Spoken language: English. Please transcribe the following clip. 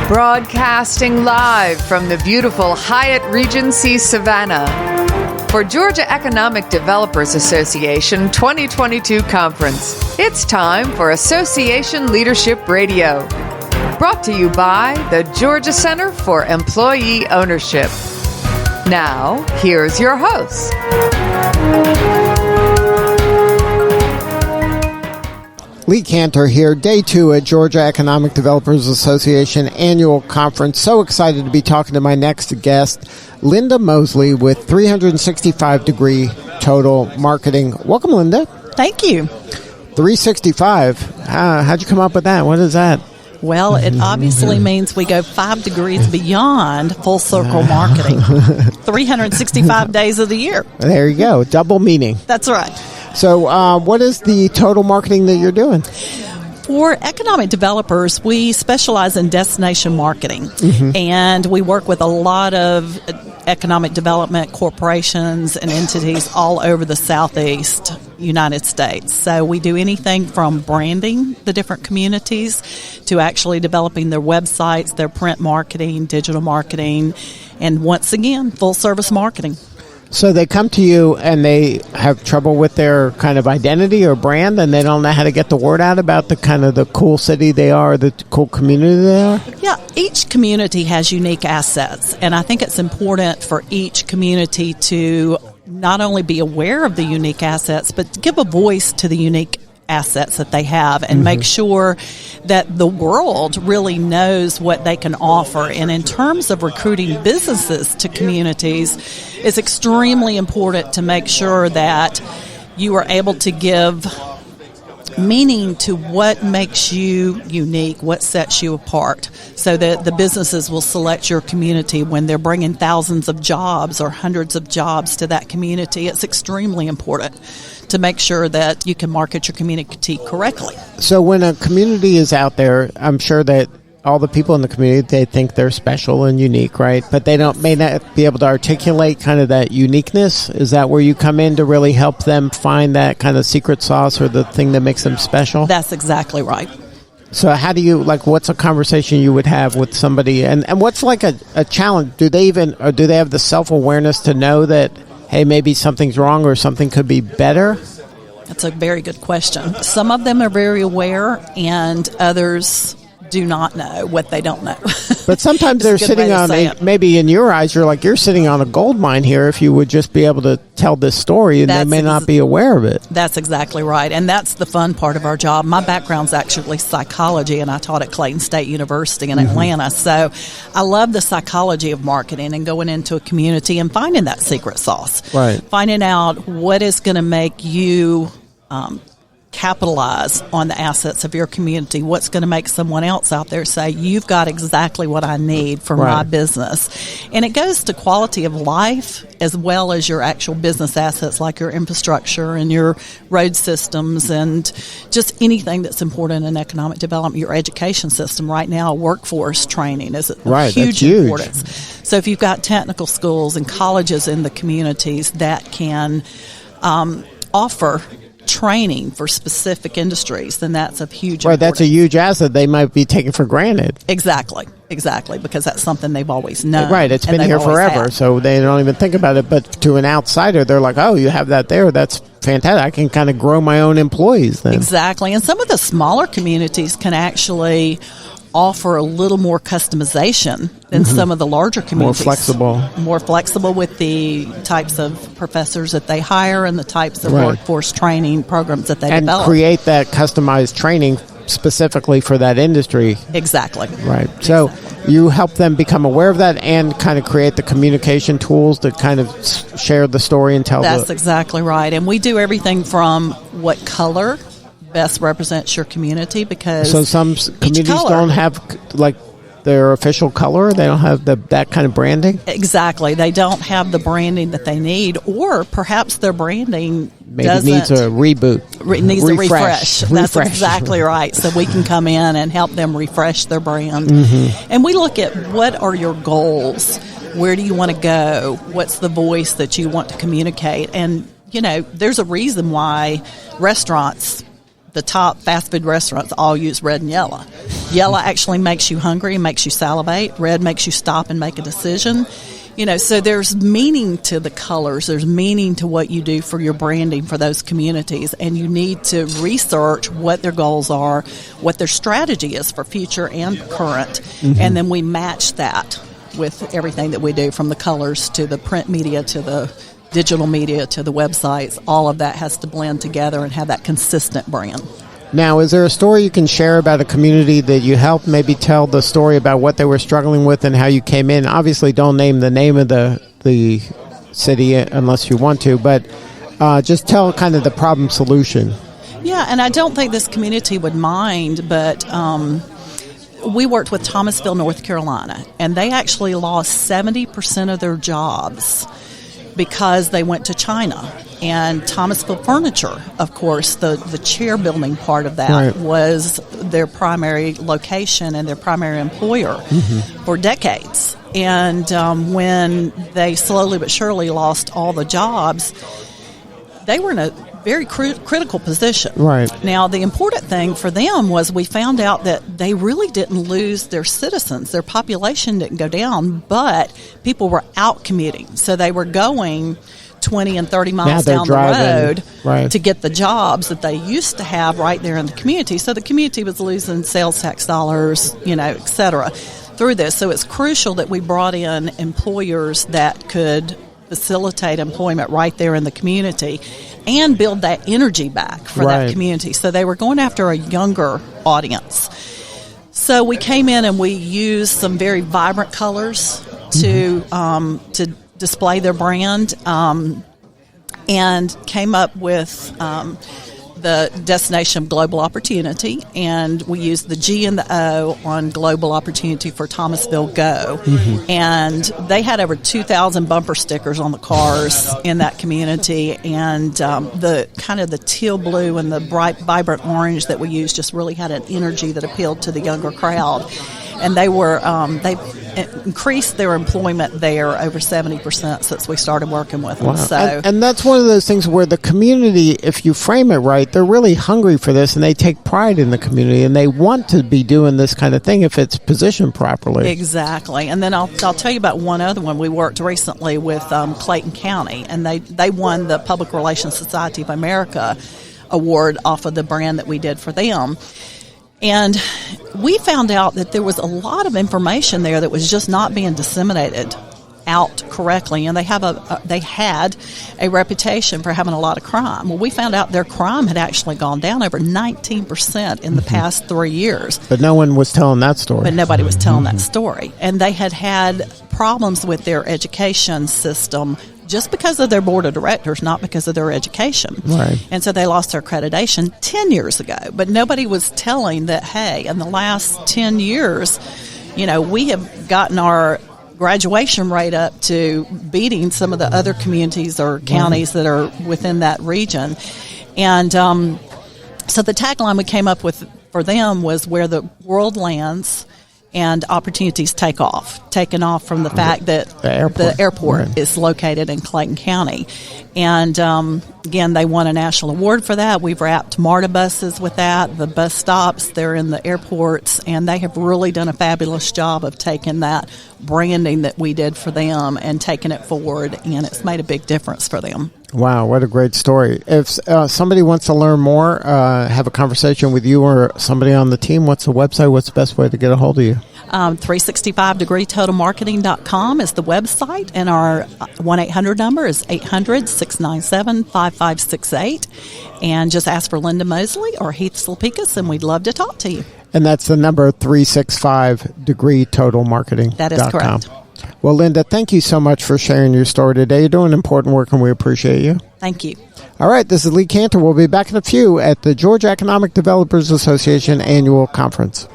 Broadcasting live from the beautiful Hyatt Regency Savannah for Georgia Economic Developers Association 2022 Conference. It's time for Association Leadership Radio. Brought to you by the Georgia Center for Employee Ownership. Now, here's your host. Lee Cantor here, day 2 at Georgia Economic Developers Association Annual Conference. So excited to be talking to my next guest, Linda Mosely with 365-degree total marketing. Welcome, Linda. Thank you. 365. How'd you come up with that? What is that? Well, it obviously means we go 5 degrees beyond full circle marketing. 365 days of the year. There you go. Double meaning. That's right. So what is the total marketing that you're doing? For economic developers, we specialize in destination marketing, and we work with a lot of economic development corporations and entities all over the Southeast United States. So we do anything from branding the different communities to actually developing their websites, their print marketing, digital marketing, and once again, full service marketing. So they come to you and they have trouble with their kind of identity or brand, and they don't know how to get the word out about the kind of the cool city they are, the cool community they are? Yeah, each community has unique assets, and I think it's important for each community to not only be aware of the unique assets, but to give a voice to the unique assets that they have and make sure that the world really knows what they can offer. And in terms of recruiting businesses to communities, it's extremely important to make sure that you are able to give meaning to what makes you unique, what sets you apart, so that the businesses will select your community when they're bringing thousands of jobs or hundreds of jobs to that community. It's extremely important to make sure that you can market your community correctly. So when a community is out there, I'm sure that all the people in the community, they think they're special and unique, right? But they may not be able to articulate kind of that uniqueness. Is that where you come in to really help them find that kind of secret sauce or the thing that makes them special? That's exactly right. So how do you, what's a conversation you would have with somebody? And what's like a challenge? Do they have the self-awareness to know that, hey, maybe something's wrong or something could be better? That's a very good question. Some of them are very aware, and others do not know what they don't know. But sometimes they're sitting on maybe in your eyes, you're sitting on a gold mine here if you would just be able to tell this story, and they may not be aware of it. That's exactly right. And that's the fun part of our job. My background's actually psychology, and I taught at Clayton State University in Atlanta. So I love the psychology of marketing and going into a community and finding that secret sauce. Right. Finding out what is going to make you capitalize on the assets of your community, what's going to make someone else out there say, you've got exactly what I need for my business. And it goes to quality of life as well as your actual business assets like your infrastructure and your road systems and just anything that's important in economic development. Your education system right now, workforce training is of huge importance. So if you've got technical schools and colleges in the communities that can offer training for specific industries, then that's of huge importance. Right, that's a huge asset they might be taken for granted. Exactly, because that's something they've always known. Right, it's been here forever, so they don't even think about it. But to an outsider, they're like, oh, you have that there, that's fantastic. I can kind of grow my own employees then. Exactly, and some of the smaller communities can actually offer a little more customization than some of the larger communities. More flexible with the types of professors that they hire and the types of workforce training programs that they develop. And create that customized training specifically for that industry. Exactly. Right. So you help them become aware of that and kind of create the communication tools that kind of share the story and tell That's exactly right. And we do everything from what color best represents your community, because so some communities don't have their official color. They don't have that kind of branding. Exactly, they don't have the branding that they need, or perhaps their branding needs a reboot. Needs a refresh. That's exactly right. So we can come in and help them refresh their brand, and we look at what are your goals. Where do you want to go? What's the voice that you want to communicate? And there's a reason why restaurants, the top fast food restaurants, all use red and yellow. Yellow actually makes you hungry and makes you salivate. Red makes you stop and make a decision. So there's meaning to the colors. There's meaning to what you do for your branding for those communities. And you need to research what their goals are, what their strategy is for future and current. And then we match that with everything that we do, from the colors to the print media to the digital media to the websites. All of that has to blend together and have that consistent brand. Now, is there a story you can share about a community that you helped? Maybe tell the story about what they were struggling with and how you came in. Obviously, don't name the name of the city unless you want to, but just tell kind of the problem solution. Yeah, and I don't think this community would mind, but we worked with Thomasville, North Carolina, and they actually lost 70% of their jobs because they went to China. And Thomasville Furniture, of course, the chair building part of that was their primary location and their primary employer for decades. And when they slowly but surely lost all the jobs, they were in a very critical position. Right. Now, the important thing for them was we found out that they really didn't lose their citizens. Their population didn't go down, but people were out commuting. So they were going 20 and 30 miles down the road to get the jobs that they used to have right there in the community. So the community was losing sales tax dollars, et cetera, through this. So it's crucial that we brought in employers that could facilitate employment right there in the community and build that energy back for that community. So they were going after a younger audience. So we came in and we used some very vibrant colors to display their brand, and came up with the destination of global opportunity, and we used the G and the O on global opportunity for Thomasville Go. And they had over 2,000 bumper stickers on the cars in that community, and the kind of the teal blue and the bright vibrant orange that we used just really had an energy that appealed to the younger crowd. And they were they increased their employment there over 70% since we started working with them. Wow. So, and that's one of those things where the community, if you frame it right, they're really hungry for this, and they take pride in the community, and they want to be doing this kind of thing if it's positioned properly. Exactly. And then I'll tell you about one other one. We worked recently with Clayton County, and they won the Public Relations Society of America award off of the brand that we did for them. And we found out that there was a lot of information there that was just not being disseminated out correctly, and they had a reputation for having a lot of crime. Well, we found out their crime had actually gone down over 19% in the past 3 years. But no one was telling that story. But nobody was telling that story. And they had problems with their education system just because of their board of directors, not because of their education. Right. And so they lost their accreditation 10 years ago. But nobody was telling that, hey, in the last 10 years, we have gotten our graduation rate up to beating some of the other communities or counties that are within that region. And so the tagline we came up with for them was where the world lands and opportunities taken off from the fact that the airport is located in Clayton County. And again, they won a national award for that. We've wrapped MARTA buses with that. The bus stops, they're in the airports, and they have really done a fabulous job of taking that branding that we did for them and taking it forward, and it's made a big difference for them. Wow, what a great story. If somebody wants to learn more, have a conversation with you or somebody on the team, what's the website? What's the best way to get a hold of you? 365degreetotalmarketing.com is the website, and our 1-800 number is 800-697-5568. And just ask for Linda Mosely or Heath Slapikis, and we'd love to talk to you. And that's the number 365degreetotalmarketing.com. That is correct. Well, Linda, thank you so much for sharing your story today. You're doing important work, and we appreciate you. Thank you. All right, this is Lee Cantor. We'll be back in a few at the Georgia Economic Developers Association Annual Conference.